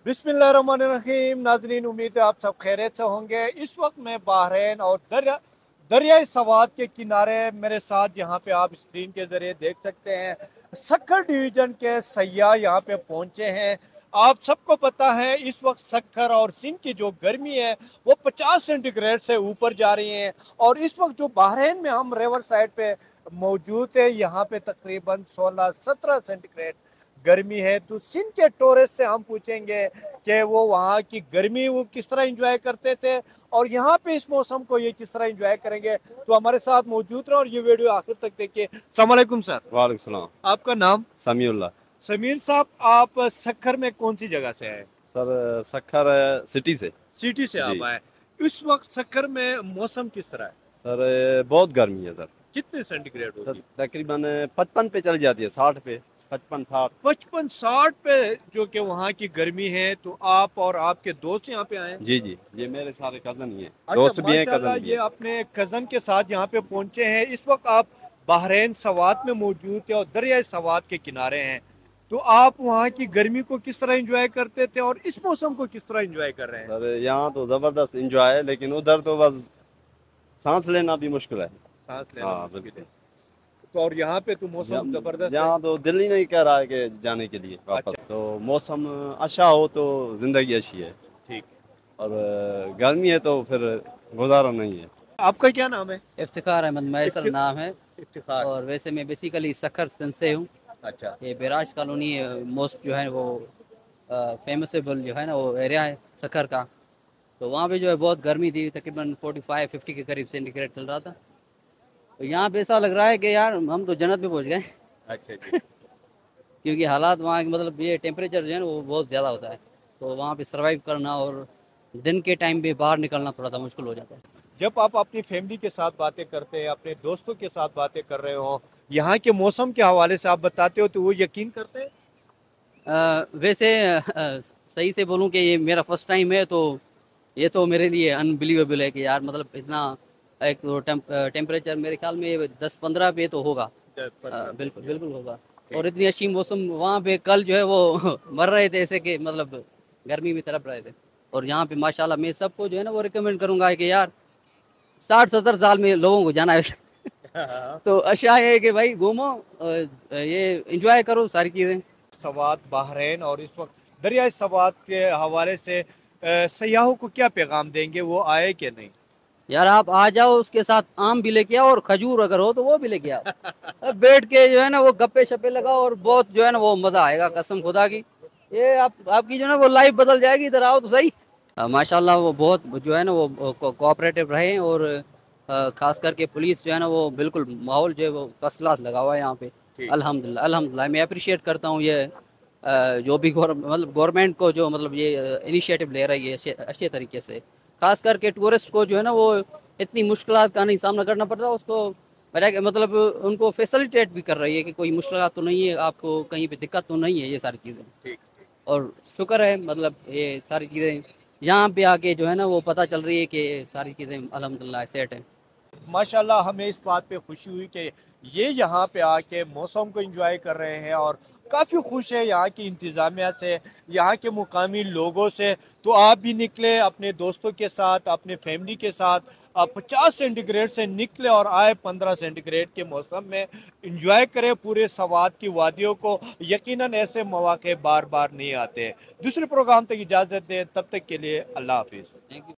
बिस्मिल्लाहिर्रहमानिर्रहीम। नाजरीन, उम्मीद है आप सब खैरियत से होंगे। इस वक्त मैं बहरीन और दरियाई सवात के किनारे, मेरे साथ यहाँ पे आप स्क्रीन के जरिए देख सकते हैं, सक्खर डिवीजन के सयाह यहाँ पे पहुँचे हैं। आप सबको पता है इस वक्त सक्खर और सिंध की जो गर्मी है वो 50 सेंटीग्रेड से ऊपर जा रही है। और इस वक्त जो बहरीन में हम रिवर साइड पे मौजूद है, यहाँ पे तकरीबन 16-17 सेंटीग्रेड गर्मी है। तो सिंध के टूरिस्ट से हम पूछेंगे कि वो वहाँ की गर्मी वो किस तरह एंजॉय करते थे और यहाँ पे इस मौसम को ये किस तरह एंजॉय करेंगे। तो हमारे साथ मौजूद रहे और ये वीडियो आखिर तक देखिए। अस्सलाम वालेकुम सर। वालेकुम सलाम। आपका नाम? समीउल्लाह। समीर साहब, आप सक्खर में कौन सी जगह से आए? सर सक्खर सिटी से। सिटी से आप जी आए। इस वक्त सक्खर में मौसम किस तरह है? सर बहुत गर्मी है सर। कितने सेंटीग्रेड होगी? तकरीबन 55 पे चली जाती है, 60 पे, 55-60। 55-60 पे जो कि वहाँ की गर्मी है। तो आप और आपके दोस्त यहाँ पे आए हैं? जी जी, ये मेरे सारे कजन ही हैं, अच्छा, दोस्त भी हैं, माशाल्लाह, कजन भी ये हैं। अपने कज़न के साथ यहाँ पे पहुँचे हैं। इस वक्त आप बहरीन सवात में मौजूद है और दरियाए सवात के किनारे हैं। तो आप वहाँ की गर्मी को किस तरह एंजॉय करते थे और इस मौसम को किस तरह एंजॉय कर रहे हैं? सर यहाँ तो ज़बरदस्त इंजॉय है, लेकिन उधर तो बस सांस लेना भी मुश्किल है। सांस लेना हाँ मुश्किल है। बिल्कुल। तो और यहाँ पे तो मौसम जबरदस्त है। यहाँ तो दिल ही नहीं कर रहा है कि जाने के लिए वापस। अच्छा, तो मौसम अच्छा हो तो ज़िंदगी अच्छी है, ठीक। और गर्मी है तो फिर गुजारा नहीं है। आपका क्या नाम है? इफ्तिखार अहमद मैसर इफ्ति- नाम है। इफ्तिखार। और वैसे मैं बेसिकली सक्खर सिंध से हूँ। अच्छा। ये बैराज कॉलोनी मोस्ट जो है वो फेमसेबल जो है ना वो एरिया है सक्खर का। तो वहाँ पे जो है बहुत गर्मी थी, तकरीबन 45-50 के करीब सेंटीग्रेड चल रहा था। तो यहाँ पे ऐसा लग रहा है कि यार हम तो जन्नत में पहुँच गए। अच्छा जी। क्योंकि हालात वहाँ के मतलब ये टेम्परेचर जो है ना वो बहुत ज़्यादा होता है। तो वहाँ पे सर्वाइव करना और दिन के टाइम पे बाहर निकलना थोड़ा सा मुश्किल हो जाता है। जब आप अपनी फैमिली के साथ बातें करते हैं, अपने दोस्तों के साथ बातें कर रहे हो, यहाँ के मौसम के हवाले से आप बताते हो तो वो यकीन करते हैं? वैसे सही से बोलूं कि ये मेरा फर्स्ट टाइम है, तो ये तो मेरे लिए अनबिलीवेबल है कि यार मतलब इतना एक तो टेम्परेचर मेरे ख्याल में 10-15 पे तो होगा। बिल्कुल बिल्कुल होगा। और इतनी अच्छी मौसम वहाँ पे कल जो है वो मर रहे थे ऐसे कि मतलब गर्मी में तड़प रहे थे। और यहाँ पे माशाल्लाह मैं सबको जो है ना वो रिकमेंड करूँगा कि यार 60-70 साल में लोगों को जाना है। तो अच्छा है कि भाई घूमो, ये एंजॉय करो सारी चीज़ें। सवात बहरीन और इस वक्त दरियाई सवात के हवाले से सयाहों को क्या पैगाम देंगे, वो आए कि नहीं? यार आप आ जाओ, उसके साथ आम भी लेके आओ और खजूर अगर हो तो वो भी लेके आओ। अब बैठ के जो है ना वो गप्पे शप्पे लगाओ और बहुत जो है ना वो मजा आएगा कसम खुदा की। ये आपकी जो है ना वो लाइफ बदल जाएगी, इधर आओ तो सही। माशाल्लाह वो बहुत जो है ना वो कोऑपरेटिव रहे। और खास करके पुलिस जो है ना वो बिल्कुल माहौल जो है वो फर्स्ट क्लास लगा हुआ है यहाँ पे। ठीक। अल्हम्दुलिल्लाह अल्हम्दुलिल्लाह मैं अप्रिशिएट करता हूँ ये जो भी मतलब गवर्नमेंट को जो मतलब ये इनिशिएटिव ले रही है अच्छे अच्छे तरीके से। खास करके टूरिस्ट को जो है ना वो इतनी मुश्किलात का नहीं सामना करना पड़ता उसको, बजाय मतलब उनको फैसिलिटेट भी कर रही है कि कोई मुश्किलात तो नहीं है, आपको कहीं पे दिक्कत तो नहीं है, ये सारी चीज़ें। ठीक। और शुक्र है मतलब ये सारी चीज़ें यहाँ पे आके जो है ना वो पता चल रही है कि सारी चीज़ें अल्हम्दुलिल्लाह सेट है। माशाल्लाह, हमें इस बात पे खुशी हुई कि ये यहाँ पे आके मौसम को एंजॉय कर रहे हैं और काफ़ी खुश है यहाँ की इंतज़ामिया से, यहाँ के मुकामी लोगों से। तो आप भी निकले अपने दोस्तों के साथ, अपने फैमिली के साथ, 50 सेंटीग्रेड से निकले और आए 15 सेंटीग्रेड के मौसम में। एंजॉय करें पूरे सवात की वादियों को। यकीनन ऐसे मौके बार बार नहीं आते। दूसरे प्रोग्राम तक इजाज़त दें, तब तक के लिए अल्लाह हाफिज़। Thank you.